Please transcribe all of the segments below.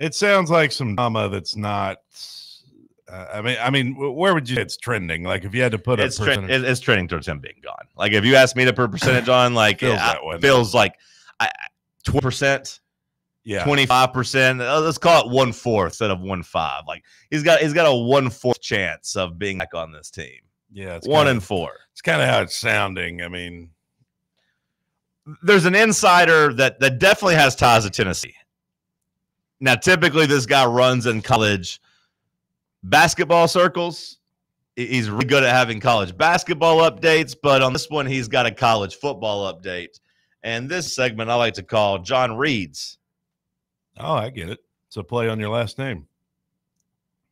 It sounds like some drama that's not. Where would you say it's trending? Like if you had to put it's trending towards him being gone. Like if you ask me to put a percentage on, like feels like 20%, 25%. Let's call it 1/4 instead of 1/5. Like he's got a 1/4 chance of being back on this team. Yeah, it's 1 in 4. It's kind of how it's sounding. I mean, there's an insider that definitely has ties to Tennessee. Now, typically, this guy runs in college basketball circles. He's really good at having college basketball updates, but on this one, he's got a college football update. And this segment I like to call John Reed's. Oh, I get it. It's a play on your last name.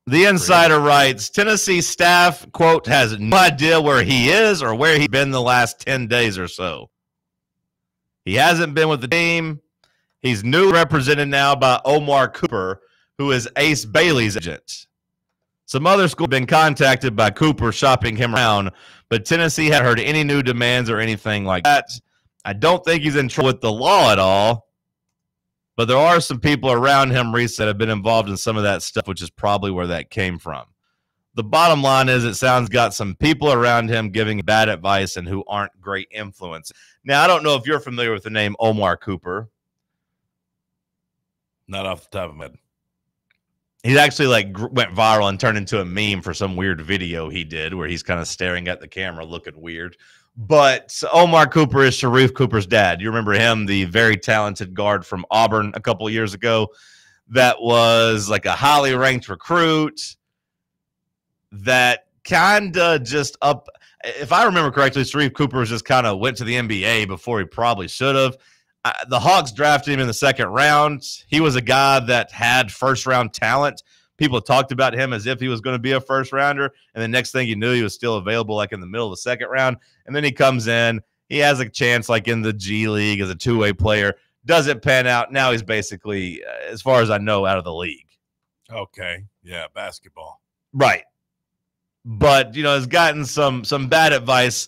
The insider writes, Tennessee staff, quote, has no idea where he is or where he's been the last 10 days or so. He hasn't been with the team. He's newly represented now by Omar Cooper, who is Ace Bailey's agent. Some other schools have been contacted by Cooper shopping him around, but Tennessee hadn't heard any new demands or anything like that. I don't think he's in trouble with the law at all, but there are some people around him recently that have been involved in some of that stuff, which is probably where that came from. The bottom line is it sounds got some people around him giving bad advice and who aren't great influence. Now, I don't know if you're familiar with the name Omar Cooper. Not off the top of my head. He's actually went viral and turned into a meme for some weird video he did where he's kind of staring at the camera looking weird. But Omar Cooper is Sharif Cooper's dad. You remember him, the very talented guard from Auburn a couple of years ago that was like a highly ranked recruit that kind of just up. If I remember correctly, Sharif Cooper just kind of went to the NBA before he probably should have. The Hawks drafted him in the second round. He was a guy that had first-round talent. People talked about him as if he was going to be a first-rounder, and the next thing you knew, he was still available like in the middle of the second round. And then he comes in. He has a chance like in the G League as a two-way player. Doesn't pan out. Now he's basically, as far as I know, out of the league. Okay. Yeah, basketball. Right. But, has gotten some bad advice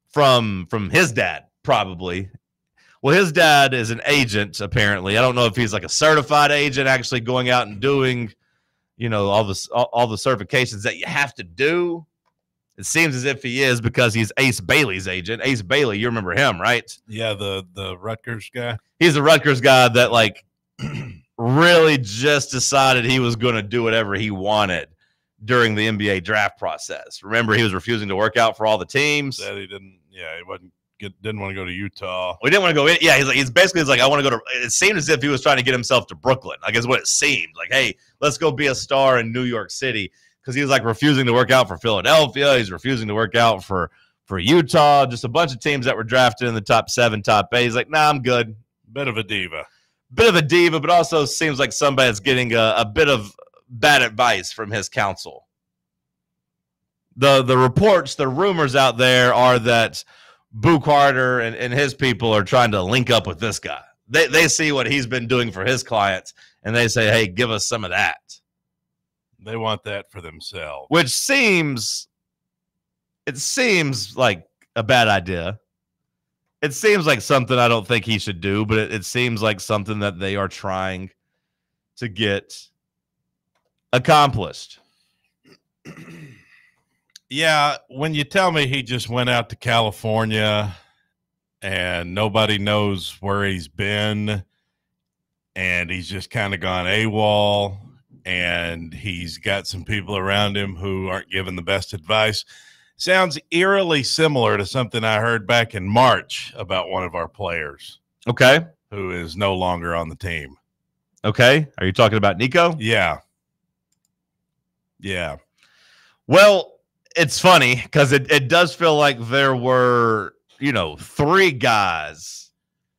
from his dad, probably. Well, his dad is an agent, apparently. I don't know if he's like a certified agent actually going out and doing, all the certifications that you have to do. It seems as if he is because he's Ace Bailey's agent. Ace Bailey, you remember him, right? Yeah, the Rutgers guy. He's a Rutgers guy that really just decided he was going to do whatever he wanted during the NBA draft process. Remember, he was refusing to work out for all the teams. Said he didn't. Yeah, didn't want to go to Utah. We didn't want to go in. Yeah, he's basically I want to go to. It seemed as if he was trying to get himself to Brooklyn. I guess what it seemed like. Hey, let's go be a star in New York City because he was refusing to work out for Philadelphia. He's refusing to work out for Utah. Just a bunch of teams that were drafted in the top 7, top 8. He's like, nah, I'm good. Bit of a diva, but also seems like somebody that's getting a bit of bad advice from his counsel. The reports, the rumors out there are that Boo Carter and his people are trying to link up with this guy. They see what he's been doing for his clients, and they say, hey, give us some of that. They want that for themselves. Which seems like a bad idea. It seems like something I don't think he should do, but it seems like something that they are trying to get accomplished. Yeah, when you tell me he just went out to California and nobody knows where he's been and he's just kind of gone AWOL and he's got some people around him who aren't giving the best advice, sounds eerily similar to something I heard back in March about one of our players. Okay. Who is no longer on the team. Okay. Are you talking about Nico? Yeah. Yeah. Well, it's funny because it does feel like there were, 3 guys.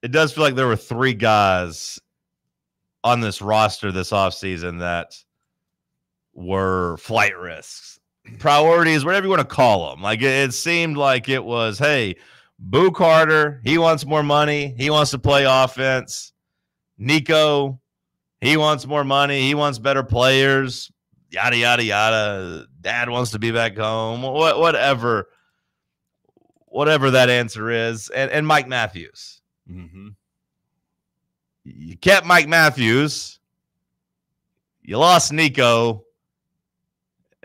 It does feel like there were 3 guys on this roster this offseason that were flight risks, priorities, whatever you want to call them. It seemed like it was, hey, Boo Carter, he wants more money. He wants to play offense. Nico, he wants more money. He wants better players. Yada, yada, yada. Dad wants to be back home. Whatever that answer is. And Mike Matthews. Mm-hmm. You kept Mike Matthews. You lost Nico.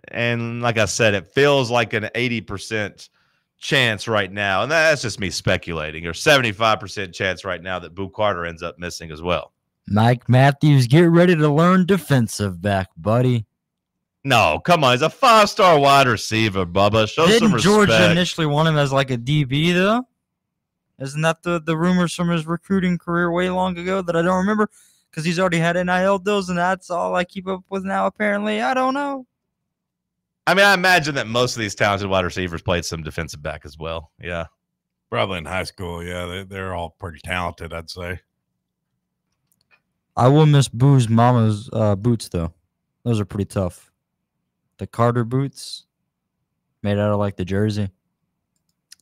And like I said, it feels like an 80% chance right now. And that's just me speculating, or 75% chance right now that Boo Carter ends up missing as well. Mike Matthews, get ready to learn defensive back, buddy. No, come on. He's a 5-star wide receiver, Bubba. Show some respect. Didn't Georgia initially want him as like a DB, though? Isn't that the rumors from his recruiting career way long ago that I don't remember? Because he's already had NIL deals, and that's all I keep up with now, apparently. I don't know. I mean, I imagine that most of these talented wide receivers played some defensive back as well. Yeah. Probably in high school. Yeah, they're all pretty talented, I'd say. I will miss Boo's mama's boots, though. Those are pretty tough. The Carter boots made out of like the jersey.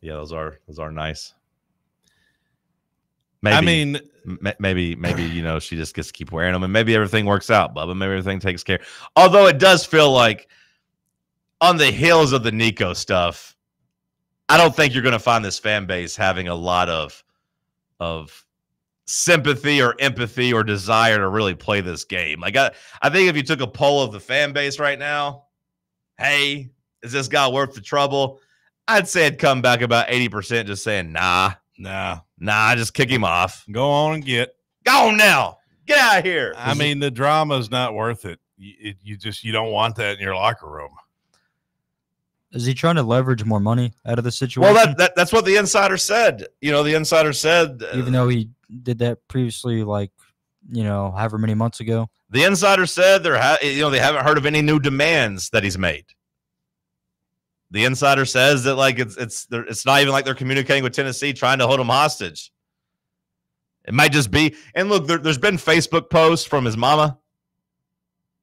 Yeah, those are nice. Maybe, maybe she just gets to keep wearing them, and maybe everything works out, Bubba. Maybe everything takes care. Although it does feel like on the heels of the Nico stuff, I don't think you're going to find this fan base having a lot of sympathy or empathy or desire to really play this game. Like I think if you took a poll of the fan base right now, hey, is this guy worth the trouble? I'd say it'd come back about 80% just saying, nah, just kick him off. Go on and go on now. Get out of here. I mean, the drama's not worth it. You don't want that in your locker room. Is he trying to leverage more money out of the situation? Well, that's what the insider said. The insider said, even though he did that previously, like, however many months ago. The insider said they haven't heard of any new demands that he's made. The insider says that like it's not even like they're communicating with Tennessee trying to hold him hostage. It might just be. And look, there's been Facebook posts from his mama,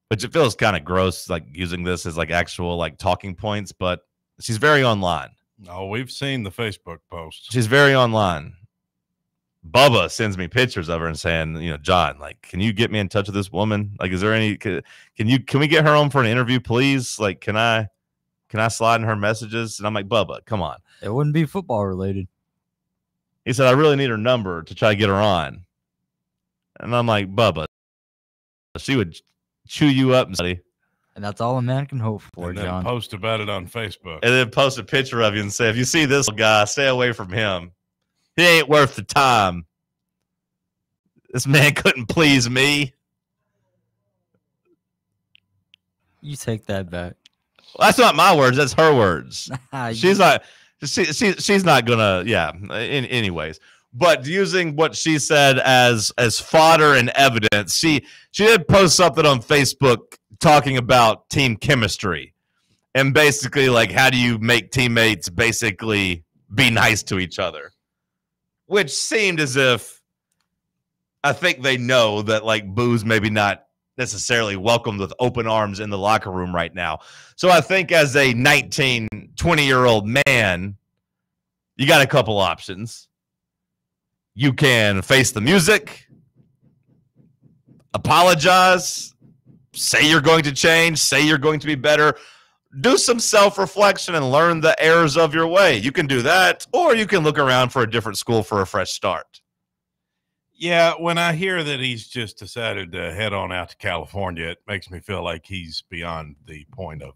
which it feels kind of gross, like using this as like actual like talking points, but she's very online. Oh, we've seen the Facebook posts. She's very online. Bubba sends me pictures of her and saying, John, like, can you get me in touch with this woman? Like, is there any, can we get her on for an interview, please? Like, can I slide in her messages? And I'm like, Bubba, come on. It wouldn't be football related. He said, I really need her number to try to get her on. And I'm like, Bubba, she would chew you up, buddy. And that's all a man can hope for, and then John. Post about it on Facebook. And then post a picture of you and say, if you see this guy, stay away from him. He ain't worth the time. This man couldn't please me. You take that back. Well, that's not my words. That's her words. She's not gonna. Yeah. Anyways, but using what she said as fodder and evidence, she did post something on Facebook talking about team chemistry and basically like how do you make teammates basically be nice to each other, which seemed as if I think they know that like Boo's maybe not necessarily welcomed with open arms in the locker room right now. So I think as a 19, 20-year-old man, you got a couple options. You can face the music, apologize, say you're going to change, say you're going to be better, do some self-reflection and learn the errors of your way. You can do that, or you can look around for a different school for a fresh start. Yeah, when I hear that he's just decided to head on out to California, it makes me feel like he's beyond the point of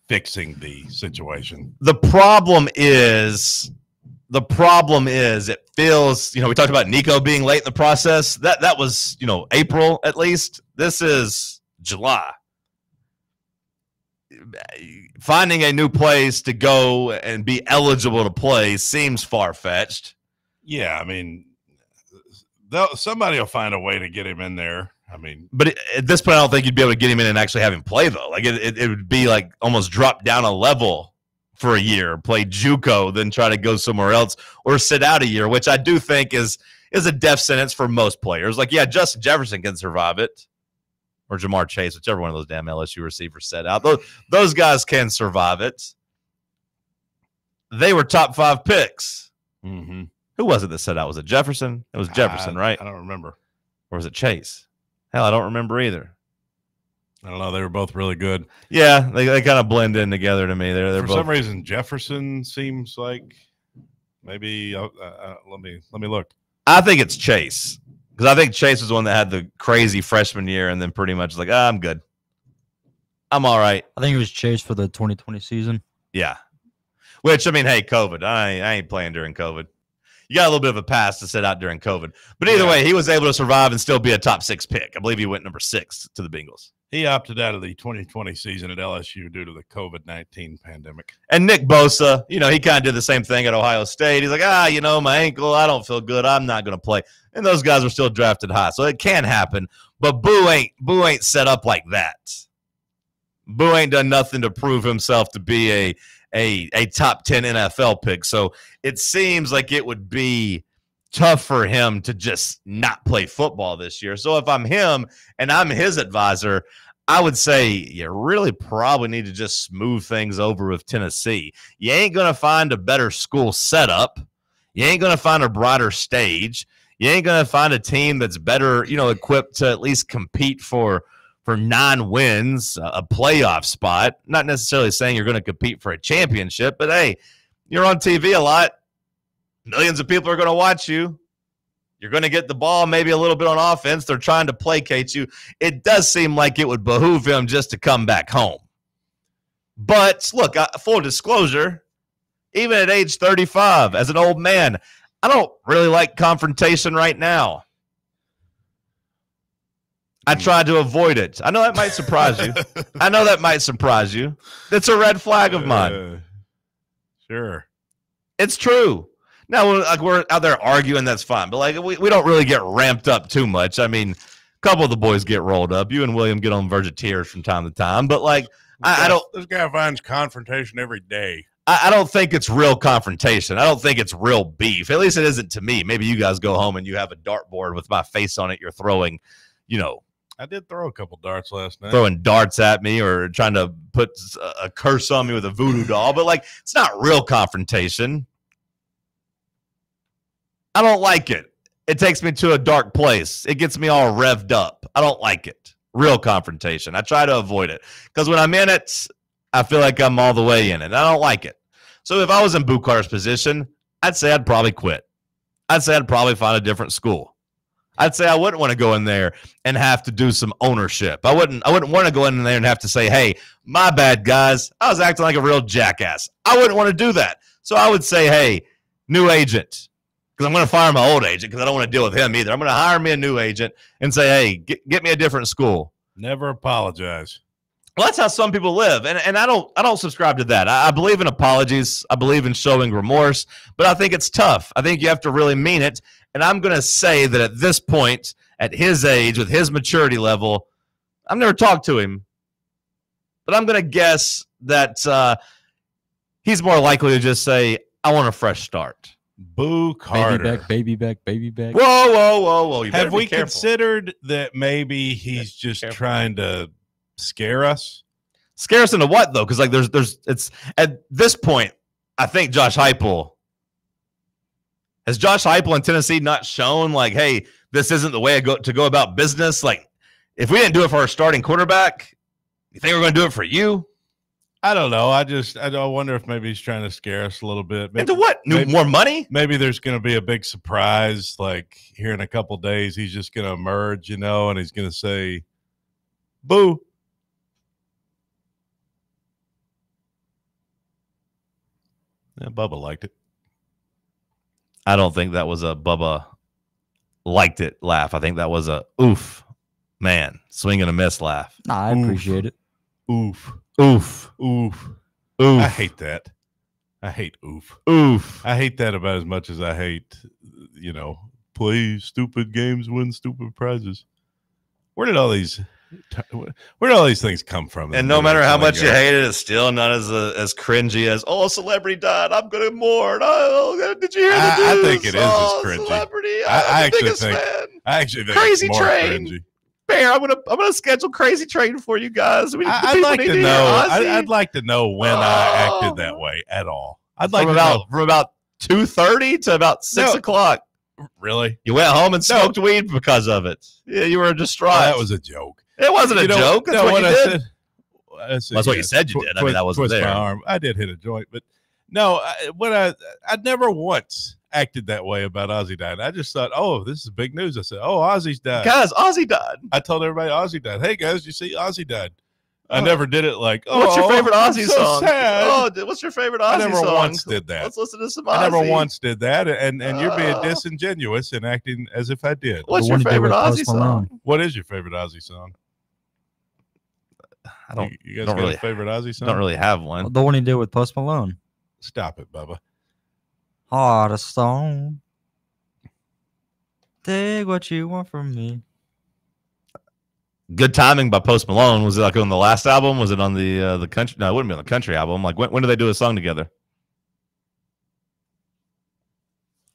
fixing the situation. The problem is it feels, we talked about Nico being late in the process. That was, April at least. This is July. Finding a new place to go and be eligible to play seems far-fetched. Yeah, I mean, somebody will find a way to get him in there. I mean, but at this point, I don't think you'd be able to get him in and actually have him play, though. Like it would be like almost drop down a level for a year, play JUCO, then try to go somewhere else or sit out a year, which I do think is a death sentence for most players. Like, yeah, Justin Jefferson can survive it, or Jamar Chase, whichever one of those damn LSU receivers set out. Those guys can survive it. They were top 5 picks. Mm-hmm. Who was it that said out? Was it Jefferson? It was Jefferson, right? I don't remember. Or was it Chase? Hell, I don't remember either. I don't know. They were both really good. Yeah, they kind of blend in together to me. They're For both... some reason, Jefferson seems like maybe. Let me look. I think it's Chase Because I think Chase was the one that had the crazy freshman year and then pretty much like, I'm good. I'm all right. I think it was Chase for the 2020 season. Yeah. Which, I mean, hey, COVID. I ain't playing during COVID. You got a little bit of a pass to sit out during COVID. But either way, he was able to survive and still be a top 6 pick. I believe he went number 6 to the Bengals. He opted out of the 2020 season at LSU due to the COVID-19 pandemic. And Nick Bosa, he kind of did the same thing at Ohio State. He's like, my ankle, I don't feel good. I'm not going to play. And those guys are still drafted high. So it can happen. But Boo ain't set up like that. Boo ain't done nothing to prove himself to be a top 10 NFL pick. So it seems like it would be tough for him to just not play football this year. So if I'm him and I'm his advisor, I would say you really probably need to just smooth things over with Tennessee. You ain't going to find a better school setup. You ain't going to find a broader stage. You ain't going to find a team that's better, equipped to at least compete for 9 wins, a playoff spot. Not necessarily saying you're going to compete for a championship, but hey, you're on TV a lot. Millions of people are going to watch you. You're going to get the ball maybe a little bit on offense. They're trying to placate you. It does seem like it would behoove him just to come back home. But look, full disclosure, even at age 35, as an old man, I don't really like confrontation right now. I tried to avoid it. I know that might surprise you. It's a red flag of mine. Sure. It's true. Now, we're out there arguing, that's fine. But, we don't really get ramped up too much. I mean, a couple of the boys get rolled up. You and William get on the verge of tears from time to time. But, I don't – this guy finds confrontation every day. I don't think it's real confrontation. I don't think it's real beef. At least it isn't to me. Maybe you guys go home and you have a dartboard with my face on it. You're throwing, I did throw a couple darts last night. Throwing darts at me or trying to put a curse on me with a voodoo doll. But, it's not real confrontation. I don't like it. It takes me to a dark place. It gets me all revved up. I don't like it. Real confrontation. I try to avoid it. Because when I'm in it, I feel like I'm all the way in it. I don't like it. So if I was in Bukar's position, I'd say I'd probably quit. I'd say I'd probably find a different school. I'd say I wouldn't want to go in there and have to do some ownership. I wouldn't want to go in there and have to say, hey, my bad, guys. I was acting like a real jackass. I wouldn't want to do that. So I would say, hey, new agent. Because I'm going to fire my old agent because I don't want to deal with him either. I'm going to hire me a new agent and say, hey, get me a different school. Never apologize. Well, that's how some people live, and I don't subscribe to that. I believe in apologies. I believe in showing remorse, but I think it's tough. I think you have to really mean it, and I'm going to say that at this point, at his age, with his maturity level, I've never talked to him, but I'm going to guess that he's more likely to just say, I want a fresh start. Boo Carter. Baby back. Whoa. Have we considered that maybe he's just trying to scare us? Scare us into what, though? Because it's at this point, I think Josh Heupel has in Tennessee not shown hey, this isn't the way to go about business. If we didn't do it for our starting quarterback, you think we're going to do it for you? I don't know. I wonder if maybe he's trying to scare us a little bit. Into what? More money? Maybe there's going to be a big surprise. Here in a couple of days, he's just going to emerge, and he's going to say, "Boo." Yeah, Bubba liked it. I don't think that was a Bubba liked it laugh. I think that was a oof, man, swing and a miss laugh. Nah, I appreciate it. Oof. Oof. Oof. Oof. I hate that. I hate oof. Oof. I hate that about as much as I hate, play stupid games, win stupid prizes. Where did all these things come from? And no matter how much you hate it, it's still not as cringy as, a celebrity died, I'm going to mourn. Oh, did you hear the news? I think it is as cringy. Celebrity. I actually think Crazy it's more Train. cringy. Bear, I'm gonna schedule Crazy Train for you guys. I'd like to know. I'd like to know when I acted that way at all. I'd like from about 2:30 to about 6 o'clock. Really? You went home and smoked weed because of it. Yeah, you were distraught. That was a joke. It wasn't a joke. That's what you did. That's what you said you did. I mean, that wasn't there. My arm. I did hit a joint, but no. I never once acted that way about Ozzy dying. I just thought, oh, this is big news. I said, oh, Ozzy's died. Guys, Ozzy died. I told everybody Ozzy died. Hey, guys, you see Ozzy died. I never did it like, oh, what's your favorite Ozzy so song? sad. Oh, what's your favorite Ozzy song? I never once did that. Let's listen to some Ozzy. I never once did that, and you're being disingenuous and acting as if I did. What's your favorite Ozzy song? What is your favorite Ozzy song? I don't. You guys don't got really, a favorite Ozzy song? Don't really have one. The one he did with Post Malone. Stop it, Bubba. Heart of stone. Take what you want from me. Good Timing by Post Malone. Was it like on the last album? Was it on the country? No, it wouldn't be on the country album. Like when did they do a song together?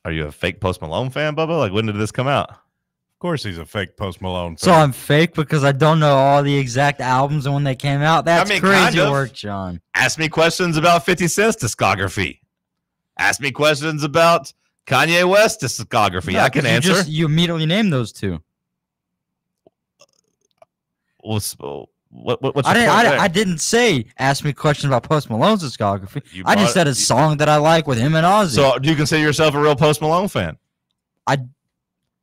Are you a fake Post Malone fan, Bubba? Like when did this come out? Of course, he's a fake Post Malone fan. So I'm fake because I don't know all the exact albums and when they came out. That's crazy kind of. work, John. Ask me questions about 50 Cent's discography. Ask me questions about Kanye West's discography. No, I can answer. You immediately named those two. What's your point I didn't say ask me questions about Post Malone's discography. I just said a song that I like with him and Ozzy. So do you consider yourself a real Post Malone fan? I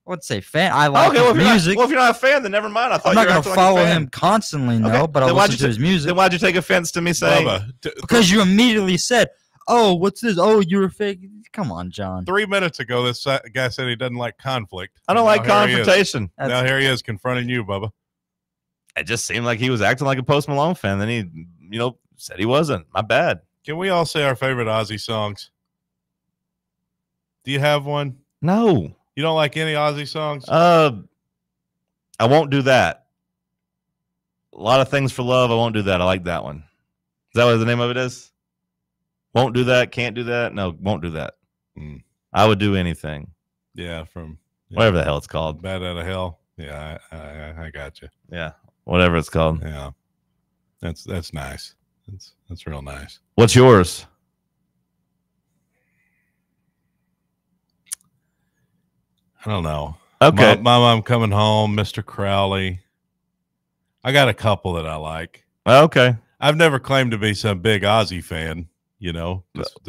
would say fan. I like his music. Well, if you're not a fan, then never mind. I'm not going to follow him constantly, no, but I'll listen to his music. Then why'd you take offense to me saying? Because you immediately said, oh, what's this? Oh, you're a fake. Come on, John. 3 minutes ago, this guy said he doesn't like conflict. I don't like confrontation. Now here he is confronting you, Bubba. It just seemed like he was acting like a Post Malone fan. Then he, said he wasn't. My bad. Can we all say our favorite Ozzy songs? Do you have one? No. You don't like any Ozzy songs? I won't do that. A lot of things for love. I won't do that. I like that one. Is that what the name of it is? Won't do that. Can't do that. No, won't do that. I would do anything. Yeah, whatever the hell it's called. Bad Out of Hell. Yeah, I got you. Yeah, whatever it's called. Yeah, that's nice. That's real nice. What's yours? I don't know. Okay. Mom, I'm coming home, Mr. Crowley. I got a couple that I like. Okay. I've never claimed to be some big Ozzy fan,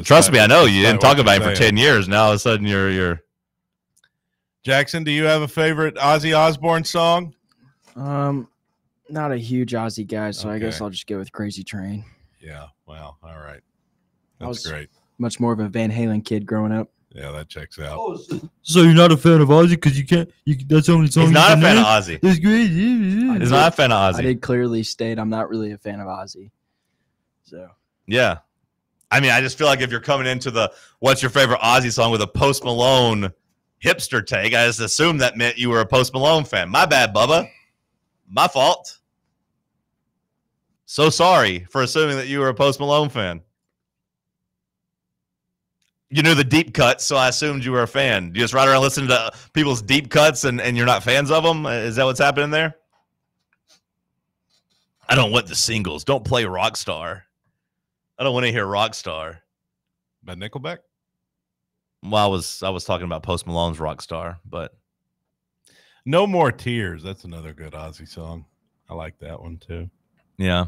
Trust me, I know. You didn't talk about him for 10 years. Now all of a sudden you're... Jackson, do you have a favorite Ozzy Osbourne song? Not a huge Ozzy guy, so I guess I'll just go with Crazy Train. Yeah, well, all right. That's great. Much more of a Van Halen kid growing up. Yeah, that checks out. Oh, so you're not a fan of Ozzy because you can't. That's the only song. He's not a fan of Ozzy. That's great. He's not a fan of Ozzy. I did clearly state I'm not really a fan of Ozzy. So yeah, I mean, I just feel like if you're coming into the what's your favorite Ozzy song with a Post Malone hipster take, I just assumed that meant you were a Post Malone fan. My bad, Bubba. My fault. So sorry for assuming that you were a Post Malone fan. You knew the deep cuts, so I assumed you were a fan. You just ride around listening to people's deep cuts and you're not fans of them? Is that what's happening there? I don't want the singles. Don't play Rockstar. I don't want to hear Rockstar. By Nickelback? Well, I was talking about Post Malone's Rockstar, but No More Tears. That's another good Ozzy song. I like that one too. Yeah.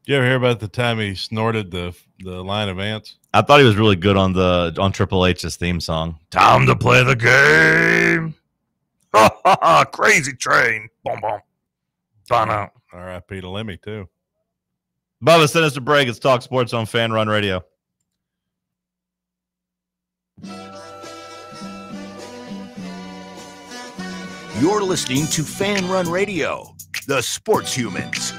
Did you ever hear about the time he snorted the line of ants? I thought he was really good on Triple H's theme song. Time to play the game. Crazy Train. Boom, boom. Bono. R.I.P. to Lemmy too. Bubba, send us a break. It's Talk Sports on Fan Run Radio. You're listening to Fan Run Radio, the Sports Humans.